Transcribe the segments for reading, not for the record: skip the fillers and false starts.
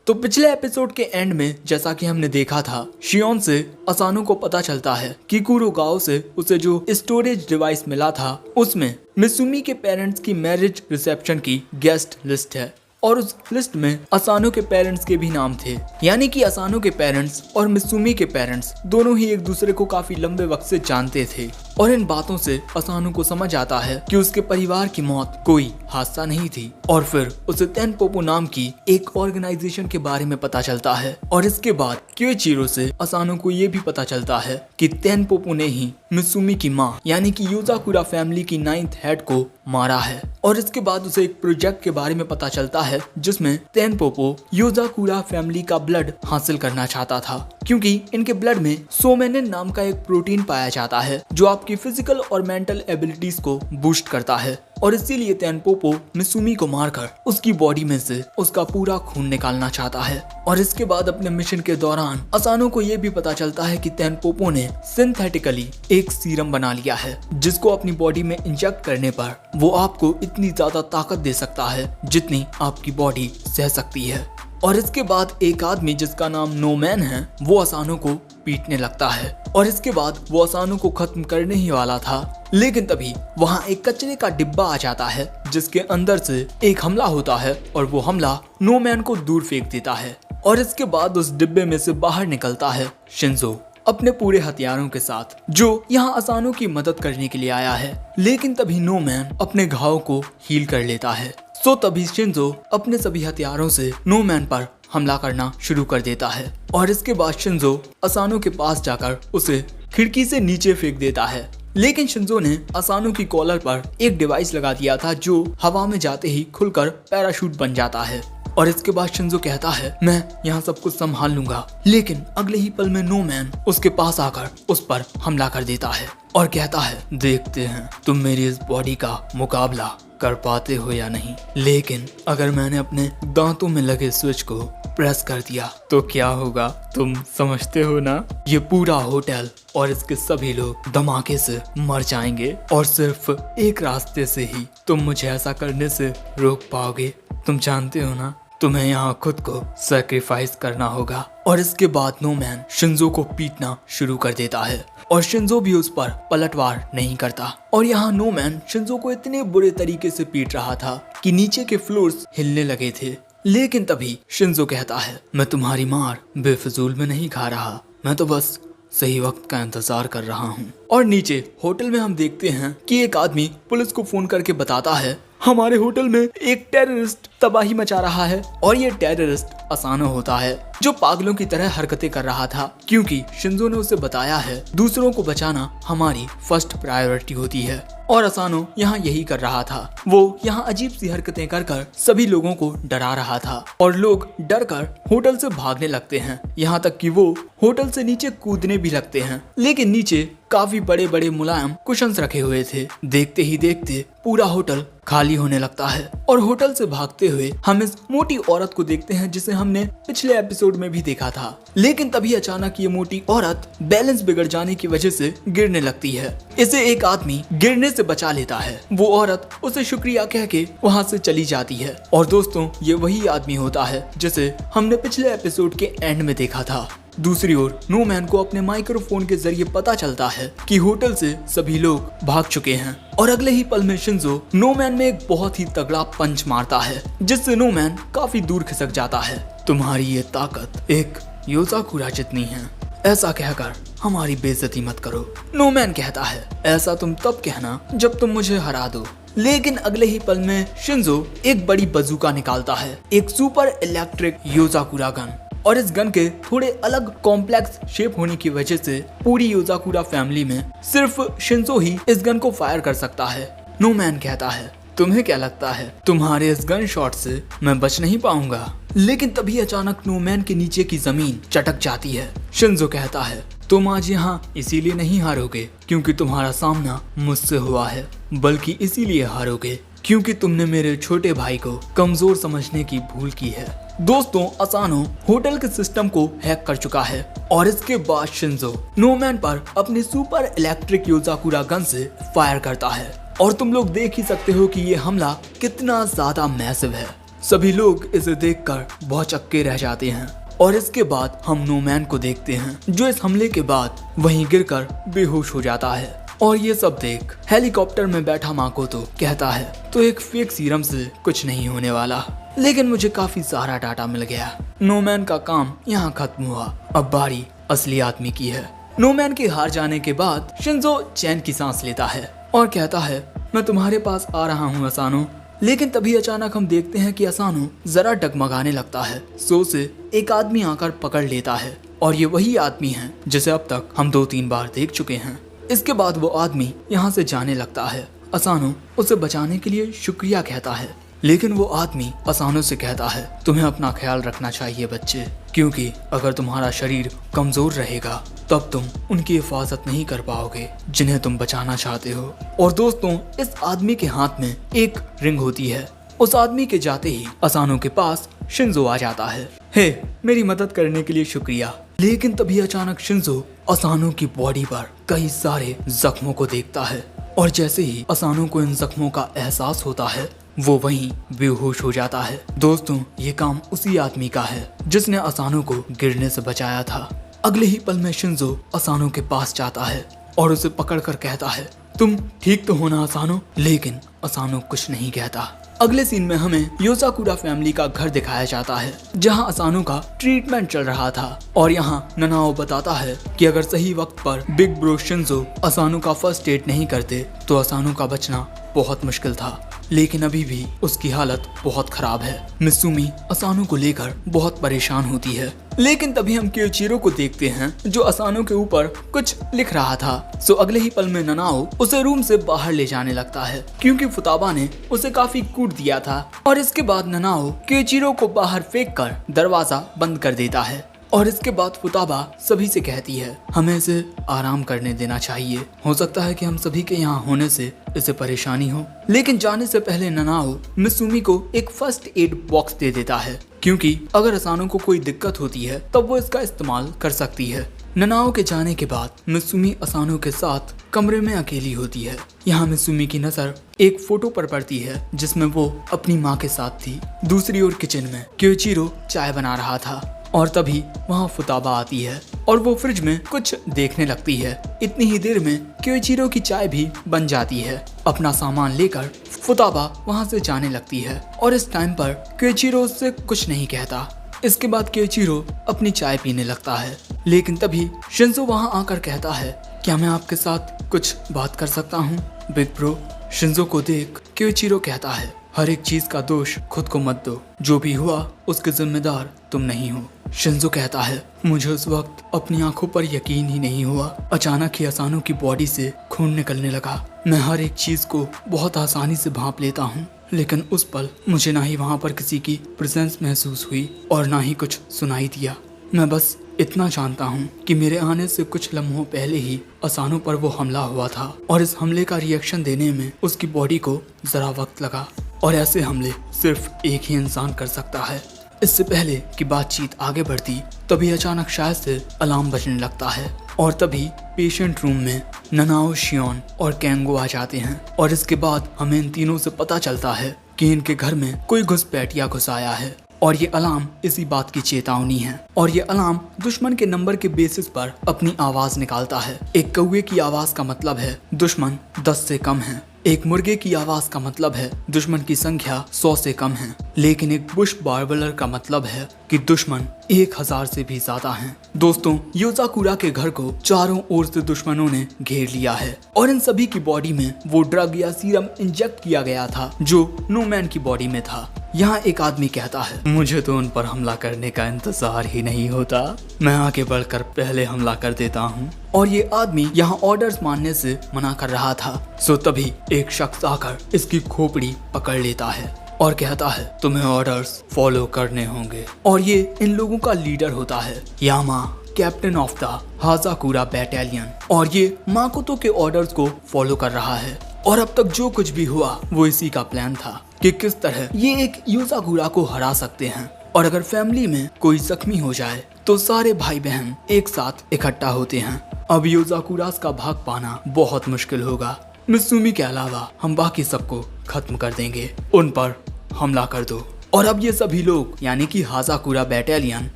तो पिछले एपिसोड के एंड में जैसा कि हमने देखा था, शियोन से असानो को पता चलता है कि कुरोगाओ से उसे जो स्टोरेज डिवाइस मिला था उसमें मिसुमी के पेरेंट्स की मैरिज रिसेप्शन की गेस्ट लिस्ट है और उस लिस्ट में असानो के पेरेंट्स के भी नाम थे। यानी कि असानो के पेरेंट्स और मिसुमी के पेरेंट्स दोनों ही एक दूसरे को काफी लंबे वक्त से जानते थे और इन बातों से असानो को समझ आता है कि उसके परिवार की मौत कोई हादसा नहीं थी। और फिर उसे तेनपोपो नाम की एक ऑर्गेनाइजेशन के बारे में पता चलता है और इसके बाद क्योइचिरो से असानो को ये भी पता चलता है कि तेनपोपो ने ही मिसुमी की माँ यानी कि योजाकुरा फैमिली की 9th हेड को मारा है। और इसके बाद उसे एक प्रोजेक्ट के बारे में पता चलता है जिसमें तेनपोपो योजाकुरा फैमिली का ब्लड हासिल करना चाहता था, क्योंकि इनके ब्लड में सोमेनिन नाम का एक प्रोटीन पाया जाता है जो आपकी फिजिकल और मेंटल एबिलिटीज को बूस्ट करता है। और इसीलिए तेनपोपो मिसुमी को मारकर उसकी बॉडी में से उसका पूरा खून निकालना चाहता है। और इसके बाद अपने मिशन के दौरान असानो को ये भी पता चलता है कि तेनपोपो ने सिंथेटिकली एक सीरम बना लिया है जिसको अपनी बॉडी में इंजेक्ट करने पर वो आपको इतनी ज्यादा ताकत दे सकता है जितनी आपकी बॉडी सह सकती है। और इसके बाद एक आदमी जिसका नाम नोमैन है वो असानो को पीटने लगता है और इसके बाद वो असानो को खत्म करने ही वाला था, लेकिन तभी वहाँ एक कचरे का डिब्बा आ जाता है जिसके अंदर से एक हमला होता है और वो हमला नोमैन को दूर फेंक देता है। और इसके बाद उस डिब्बे में से बाहर निकलता है शिंजो अपने पूरे हथियारों के साथ जो यहाँ असानो की मदद करने के लिए आया है। लेकिन तभी नोमैन अपने घाव को हील कर लेता है। सो तभी शिंजो अपने सभी हथियारों से नोमैन पर हमला करना शुरू कर देता है और इसके बाद शिंजो असानो के पास जाकर उसे खिड़की से नीचे फेंक देता है। लेकिन शिंजो ने असानो की कॉलर पर एक डिवाइस लगा दिया था जो हवा में जाते ही खुलकर पैराशूट बन जाता है। और इसके बाद शिंजो कहता है मैं यहाँ सब कुछ संभाल लूंगा, लेकिन अगले ही पल में नोमैन उसके पास आकर उस पर हमला कर देता है और कहता है देखते हैं तुम मेरी इस बॉडी का मुकाबला कर पाते हो या नहीं, लेकिन अगर मैंने अपने दांतों में लगे स्विच को प्रेस कर दिया तो क्या होगा तुम समझते हो ना। ये पूरा होटल और इसके सभी लोग धमाके से मर जाएंगे और सिर्फ एक रास्ते से ही तुम मुझे ऐसा करने से रोक पाओगे। तुम जानते हो ना, तुम्हें यहाँ खुद को सैक्रिफाइस करना होगा। और इसके बाद नोमैन शिंजो को पीटना शुरू कर देता है और शिंजो भी उस पर पलटवार नहीं करता। और यहाँ नोमैन शिंजो को इतने बुरे तरीके से पीट रहा था कि नीचे के फ्लोर्स हिलने लगे थे। लेकिन तभी शिंजो कहता है मैं तुम्हारी मार बेफिजूल में नहीं खा रहा, मैं तो बस सही वक्त का इंतजार कर रहा हूँ। और नीचे होटल में हम देखते हैं कि एक आदमी पुलिस को फोन करके बताता है हमारे होटल में एक टेररिस्ट तबाही मचा रहा है। और ये टेररिस्ट असानो होता है जो पागलों की तरह हरकतें कर रहा था, क्योंकि शिंजो ने उसे बताया है दूसरों को बचाना हमारी फर्स्ट प्रायोरिटी होती है। और असानो यहाँ यही कर रहा था, वो यहाँ अजीब सी हरकतें कर कर सभी लोगों को डरा रहा था और लोग डर कर होटल से भागने लगते हैं, यहाँ तक कि वो होटल से नीचे कूदने भी लगते हैं। लेकिन नीचे काफी बड़े बड़े मुलायम कुशन्स रखे हुए थे। देखते ही देखते पूरा होटल खाली होने लगता है और होटल से भागते हुए हम इस मोटी औरत को देखते हैं जिसे हमने पिछले एपिसोड में भी देखा था। लेकिन तभी अचानक ये मोटी औरत बैलेंस बिगड़ जाने की वजह से गिरने लगती है। इसे एक आदमी गिरने से बचा लेता है। वो औरत उसे शुक्रिया कह के वहाँ से चली जाती है। और दोस्तों ये वही आदमी होता है जिसे हमने पिछले एपिसोड के एंड में देखा था। दूसरी ओर नोमैन को अपने माइक्रोफोन के जरिए पता चलता है कि होटल से सभी लोग भाग चुके हैं। और अगले ही पल में शिंजो नोमैन में एक बहुत ही तगड़ा पंच मारता है जिससे नोमैन काफी दूर खिसक जाता है। तुम्हारी ये ताकत एक योजाकुरा जितनी है, ऐसा कहकर हमारी बेइज्जती मत करो। नोमैन कहता है ऐसा तुम तब कहना जब तुम मुझे हरा दो। लेकिन अगले ही पल में शिंजो एक बड़ी बजूका निकालता है, एक सुपर इलेक्ट्रिक योजाकुरा गन। और इस गन के थोड़े अलग कॉम्प्लेक्स शेप होने की वजह से पूरी योजाकुरा फैमिली में सिर्फ शिंजो ही इस गन को फायर कर सकता है। नोमैन कहता है तुम्हें क्या लगता है तुम्हारे इस गन शॉट से मैं बच नहीं पाऊंगा। लेकिन तभी अचानक नोमैन के नीचे की जमीन चटक जाती है। शिंजो कहता है तुम आज यहाँ इसीलिए नहीं हारोगे क्योंकि तुम्हारा सामना मुझसे हुआ है, बल्कि इसीलिए हारोगे क्योंकि तुमने मेरे छोटे भाई को कमजोर समझने की भूल की है। दोस्तों असानो होटल के सिस्टम को हैक कर चुका है और इसके बाद शिंजो नोमैन पर अपनी सुपर इलेक्ट्रिक योजाकुरा गन से फायर करता है। और तुम लोग देख ही सकते हो कि ये हमला कितना ज्यादा मैसिव है। सभी लोग इसे देखकर बहुत चक्के रह जाते हैं और इसके बाद हम नोमैन को देखते हैं जो इस हमले के बाद वहीं गिरकर बेहोश हो जाता है। और ये सब देख हेलीकॉप्टर में बैठा माकोतो कहता है तो एक फेक सीरम से कुछ नहीं होने वाला, लेकिन मुझे काफी सारा डाटा मिल गया। नोमैन का काम यहाँ खत्म हुआ, अब बारी असली आदमी की है। नोमैन के हार जाने के बाद शिंजो चैन की सांस लेता है और कहता है मैं तुम्हारे पास आ रहा हूँ असानो। लेकिन तभी अचानक हम देखते हैं कि असानो जरा डगमगाने लगता है। सो से एक आदमी आकर पकड़ लेता है और ये वही आदमी है जिसे अब तक हम 2-3 बार देख चुके हैं। इसके बाद वो आदमी यहाँ से जाने लगता है। असानो उसे बचाने के लिए शुक्रिया कहता है, लेकिन वो आदमी असानो से कहता है तुम्हें अपना ख्याल रखना चाहिए बच्चे, क्योंकि अगर तुम्हारा शरीर कमजोर रहेगा तब तुम उनकी हिफाजत नहीं कर पाओगे जिन्हें तुम बचाना चाहते हो। और दोस्तों, इस आदमी के हाथ में एक रिंग होती है। उस आदमी के जाते ही असानो के पास शिंजो आ जाता है। हे, मेरी मदद करने के लिए शुक्रिया। लेकिन तभी अचानक शिंजो असानो की बॉडी पर कई सारे जख्मों को देखता है और जैसे ही असानो को इन जख्मों का एहसास होता है वो वहीं बेहोश हो जाता है। दोस्तों, ये काम उसी आदमी का है जिसने असानो को गिरने से बचाया था। अगले ही पल में शिंजो असानो के पास जाता है और उसे पकड़कर कहता है तुम ठीक तो हो ना असानो? लेकिन असानो कुछ नहीं कहता। अगले सीन में हमें योजाकुरा फैमिली का घर दिखाया जाता है जहां असानो का ट्रीटमेंट चल रहा था। और यहां ननाओ बताता है कि अगर सही वक्त पर बिग ब्रो शिंजो असानो का फर्स्ट एड नहीं करते तो असानो का बचना बहुत मुश्किल था। लेकिन अभी भी उसकी हालत बहुत खराब है। मित्सुमी असानो को लेकर बहुत परेशान होती है। लेकिन तभी हम क्योइचिरो को देखते हैं जो असानो के ऊपर कुछ लिख रहा था। सो अगले ही पल में ननाओ उसे रूम से बाहर ले जाने लगता है क्योंकि फुताबा ने उसे काफी कूट दिया था। और इसके बाद ननाओ क्योइचिरो को बाहर फेंक कर दरवाजा बंद कर देता है। और इसके बाद फुताबा सभी से कहती है हमें इसे आराम करने देना चाहिए, हो सकता है कि हम सभी के यहाँ होने से इसे परेशानी हो। लेकिन जाने से पहले ननाओ मित्सुमी को एक फर्स्ट एड बॉक्स दे देता है क्योंकि अगर असानो को कोई दिक्कत होती है तब वो इसका इस्तेमाल कर सकती है। ननाओ के जाने के बाद मित्सुमी असानो के साथ कमरे में अकेली होती है। यहाँ मित्सुमी की नजर एक फोटो पर पड़ती है जिसमें वो अपनी माँ के साथ थी। दूसरी ओर किचन में क्योइचिरो चाय बना रहा था और तभी वहाँ फुताबा आती है और वो फ्रिज में कुछ देखने लगती है। इतनी ही देर में क्योइचिरो की चाय भी बन जाती है। अपना सामान लेकर फुताबा वहाँ से जाने लगती है और इस टाइम पर क्योइचिरो उससे कुछ नहीं कहता। इसके बाद क्योइचिरो अपनी चाय पीने लगता है। लेकिन तभी शिंजो वहाँ आकर कहता है क्या मैं आपके साथ कुछ बात कर सकता हूँ बिग ब्रो? शिंजो को देख क्योइचिरो कहता है हर एक चीज का दोष खुद को मत दो, जो भी हुआ उसके जिम्मेदार तुम नहीं हो। शिंजो कहता है मुझे उस वक्त अपनी आंखों पर यकीन ही नहीं हुआ। अचानक ही असानो की बॉडी से खून निकलने लगा। मैं हर एक चीज को बहुत आसानी से भांप लेता हूँ, लेकिन उस पल मुझे ना ही वहाँ पर किसी की प्रेजेंस महसूस हुई और ना ही कुछ सुनाई दिया। मैं बस इतना जानता हूँ कि मेरे आने से कुछ लम्हों पहले ही असानो पर वो हमला हुआ था और इस हमले का रिएक्शन देने में उसकी बॉडी को जरा वक्त लगा और ऐसे हमले सिर्फ एक ही इंसान कर सकता है। इससे पहले कि बातचीत आगे बढ़ती तभी अचानक शायद से अलार्म बजने लगता है और तभी पेशेंट रूम में ननाओ, शियोन और केंगो आ जाते हैं। और इसके बाद हमें इन तीनों से पता चलता है कि इनके घर में कोई घुसपैठिया घुस आया है और ये अलार्म इसी बात की चेतावनी है। और ये अलार्म दुश्मन के नंबर के बेसिस पर अपनी आवाज निकालता है। एक कौवे की आवाज का मतलब है दुश्मन 10 से कम है। एक मुर्गे की आवाज का मतलब है दुश्मन की संख्या 100 से कम है। लेकिन एक बुश बार्बलर का मतलब है कि दुश्मन 1000 से भी ज्यादा हैं। दोस्तों, योजाकुरा के घर को चारों ओर से दुश्मनों ने घेर लिया है और इन सभी की बॉडी में वो ड्रग या सीरम इंजेक्ट किया गया था जो नोमैन की बॉडी में था। यहाँ एक आदमी कहता है मुझे तो उन पर हमला करने का इंतजार ही नहीं होता, मैं आगे बढ़कर पहले हमला कर देता हूँ। और ये आदमी यहाँ ऑर्डर्स मानने से मना कर रहा था। सो तभी एक शख्स आकर इसकी खोपड़ी पकड़ लेता है और कहता है तुम्हें ऑर्डर्स फॉलो करने होंगे। और ये इन लोगों का लीडर होता है यामा, कैप्टन ऑफ द हाजाकुरा बैटालियन। और ये माकोतो के ऑर्डर्स को फॉलो कर रहा है। और अब तक जो कुछ भी हुआ वो इसी का प्लान था कि किस तरह ये एक योजाकुरा को हरा सकते हैं। और अगर फैमिली में कोई जख्मी हो जाए तो सारे भाई बहन एक साथ इकट्ठा होते हैं। अब योजाकुरास का भाग पाना बहुत मुश्किल होगा। मित्सुमी के अलावा हम बाकी सबको खत्म कर देंगे, उन पर हमला कर दो। और अब ये सभी लोग यानी कि हाज़ाकुरा बैटालियन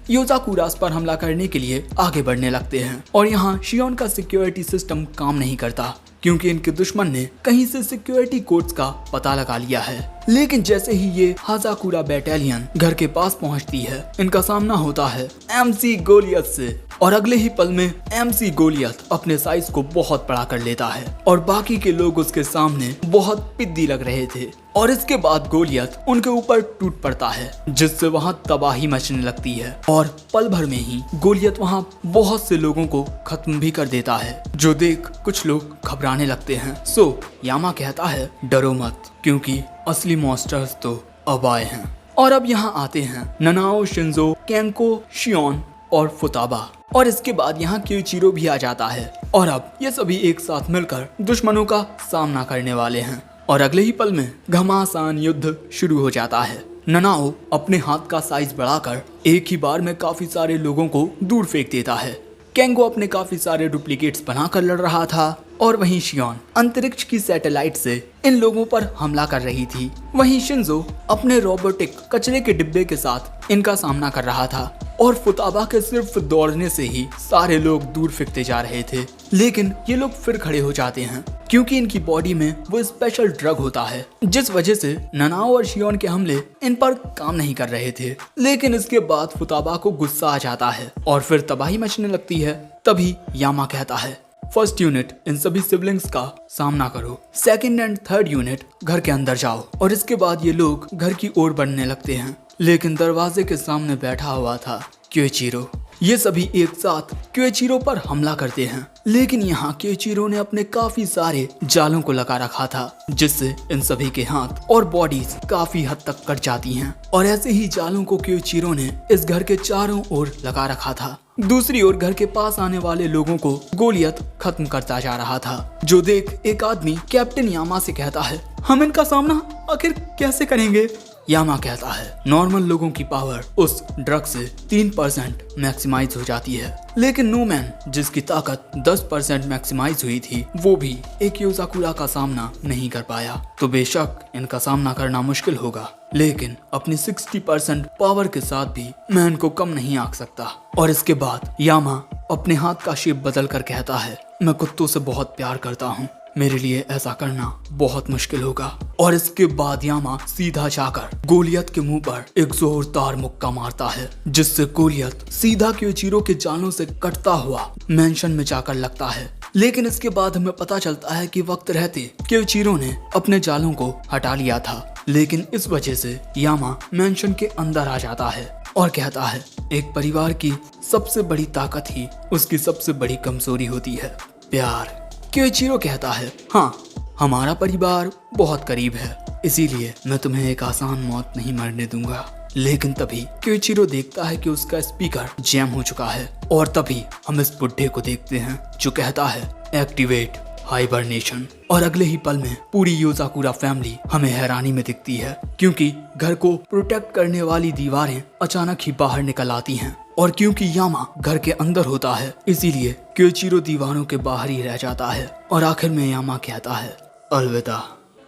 योजाकुरास पर हमला करने के लिए आगे बढ़ने लगते हैं। और यहाँ शियोन का सिक्योरिटी सिस्टम काम नहीं करता क्योंकि इनके दुश्मन ने कहीं से सिक्योरिटी कोड्स का पता लगा लिया है। लेकिन जैसे ही ये हाज़ाकुरा बैटालियन घर के पास पहुंचती है, इनका सामना होता है MC गोलियत से। और अगले ही पल में MC गोलियत अपने साइज को बहुत बड़ा कर लेता है और बाकी के लोग उसके सामने बहुत पिद्दी लग रहे थे। और इसके बाद गोलियत उनके ऊपर टूट पड़ता है जिससे वहां तबाही मचने लगती है और पल भर में ही गोलियत वहां बहुत से लोगों को खत्म भी कर देता है, जो देख कुछ लोग घबराने लगते हैं। सो यामा कहता है डरो मत क्योंकि असली मॉन्स्टर्स तो अब आए हैं। और अब यहाँ आते हैं ननाओ, शिंजो, केंको, शियोन और फुताबा। और इसके बाद यहाँ क्योइचिरो भी आ जाता है और अब ये सभी एक साथ मिलकर दुश्मनों का सामना करने वाले हैं। और अगले ही पल में घमासान युद्ध शुरू हो जाता है। ननाओ अपने हाथ का साइज बढ़ाकर एक ही बार में काफी सारे लोगों को दूर फेंक देता है। केंगो अपने काफी सारे डुप्लीकेट्स बनाकर लड़ रहा था और वहीं शियोन अंतरिक्ष की सैटेलाइट से इन लोगों पर हमला कर रही थी। वहीं शिंजो अपने रोबोटिक कचरे के डिब्बे के साथ इनका सामना कर रहा था और फुताबा के सिर्फ दौड़ने से ही सारे लोग दूर फेंकते जा रहे थे। लेकिन ये लोग फिर खड़े हो जाते हैं क्योंकि इनकी बॉडी में वो स्पेशल ड्रग होता है जिस वजह से ननाओ और शियोन के हमले इन पर काम नहीं कर रहे थे। लेकिन इसके बाद फुताबा को गुस्सा आ जाता है और फिर तबाही मचने लगती है। तभी यामा कहता है फर्स्ट यूनिट इन सभी सिबलिंग्स का सामना करो, सेकंड एंड थर्ड यूनिट घर के अंदर जाओ। और इसके बाद ये लोग घर की ओर बढ़ने लगते हैं। लेकिन दरवाजे के सामने बैठा हुआ था क्योइचिरो। ये सभी एक साथ क्योइचिरो पर हमला करते हैं। लेकिन यहाँ क्योइचिरो ने अपने काफी सारे जालों को लगा रखा था जिससे इन सभी के हाथ और बॉडीज काफी हद तक कट जाती हैं। और ऐसे ही जालों को क्योइचिरो ने इस घर के चारों ओर लगा रखा था। दूसरी ओर घर के पास आने वाले लोगों को गोलियत खत्म करता जा रहा था, जो देख एक आदमी कैप्टन यामा से कहता है हम इनका सामना आखिर कैसे करेंगे। यामा कहता है नॉर्मल लोगों की पावर उस ड्रग से 3% मैक्सिमाइज हो जाती है, लेकिन नोमैन जिसकी ताकत 10% मैक्सिमाइज हुई थी वो भी एक योजाकुरा का सामना नहीं कर पाया। तो बेशक इनका सामना करना मुश्किल होगा, लेकिन अपनी 60% पावर के साथ भी मैं इनको कम नहीं आंक सकता। और इसके बाद यामा अपने हाथ का शेप बदल कर कहता है मैं कुत्तों से बहुत प्यार करता हूँ, मेरे लिए ऐसा करना बहुत मुश्किल होगा। और इसके बाद यामा सीधा जाकर गोलियत के मुंह पर एक जोरदार मुक्का मारता है जिससे गोलियत सीधा क्योइचिरो के जालों से कटता हुआ मेंशन में जाकर लगता है। लेकिन इसके बाद हमें पता चलता है कि वक्त रहते क्योइचिरो ने अपने जालों को हटा लिया था, लेकिन इस वजह से यामा मेंशन के अंदर आ जाता है और कहता है एक परिवार की सबसे बड़ी ताकत ही उसकी सबसे बड़ी कमजोरी होती है, प्यार। क्योइचिरो कहता है हाँ हमारा परिवार बहुत करीब है, इसीलिए मैं तुम्हें एक आसान मौत नहीं मरने दूंगा। लेकिन तभी क्योइचिरो देखता है कि उसका स्पीकर जैम हो चुका है और तभी हम इस बुड्ढे को देखते हैं जो कहता है एक्टिवेट हाइबरनेशन। और अगले ही पल में पूरी योजाकुरा फैमिली हमें हैरानी में दिखती है क्योंकि घर को प्रोटेक्ट करने वाली दीवारें अचानक ही बाहर निकल आती हैं। और क्योंकि यामा घर के अंदर होता है इसीलिए क्योइचिरो दीवारों के बाहर ही रह जाता है। और आखिर में यामा कहता है अलविदा।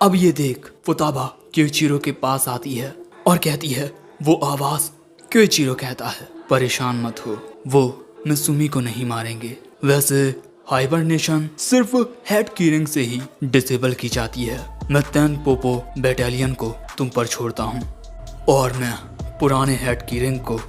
अब ये देख फुताबा क्योइचिरो के पास आती है और कहती है वो आवाज। क्योइचिरो कहता है परेशान मत हो, वो मिसुमी को नहीं मारेंगे। वैसे हाइबरनेशन सिर्फ हेड कीरिंग से ही डिसेबल की जाती है। मैं तेनपोपो बैटालियन को तुम पर छोड़ता हूँ और मैं पुराने हेड कीरिंग को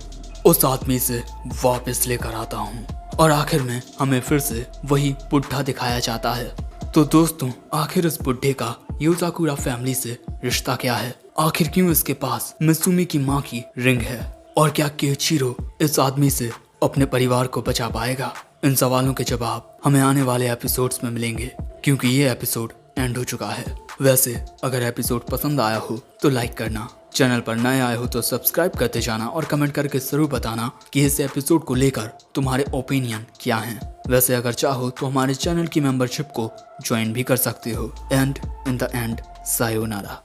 उस आदमी से वापस लेकर आता हूँ। और आखिर में हमें फिर से वही बुढ़ा दिखाया जाता है। तो दोस्तों आखिर इस बुढ़े का योजाकुरा फैमिली से रिश्ता क्या है? आखिर क्यों इसके पास मिसुमी की माँ की रिंग है? और क्या क्योइचिरो इस आदमी से अपने परिवार को बचा पाएगा? इन सवालों के जवाब हमें आने वाले एपिसोड्स में मिलेंगे क्योंकि ये एपिसोड एंड हो चुका है। वैसे अगर एपिसोड पसंद आया हो तो लाइक करना, चैनल पर नए आए हो तो सब्सक्राइब करते जाना और कमेंट करके जरूर बताना कि इस एपिसोड को लेकर तुम्हारे ओपिनियन क्या हैं। वैसे अगर चाहो तो हमारे चैनल की मेंबरशिप को ज्वाइन भी कर सकते हो। And in the end sayonara.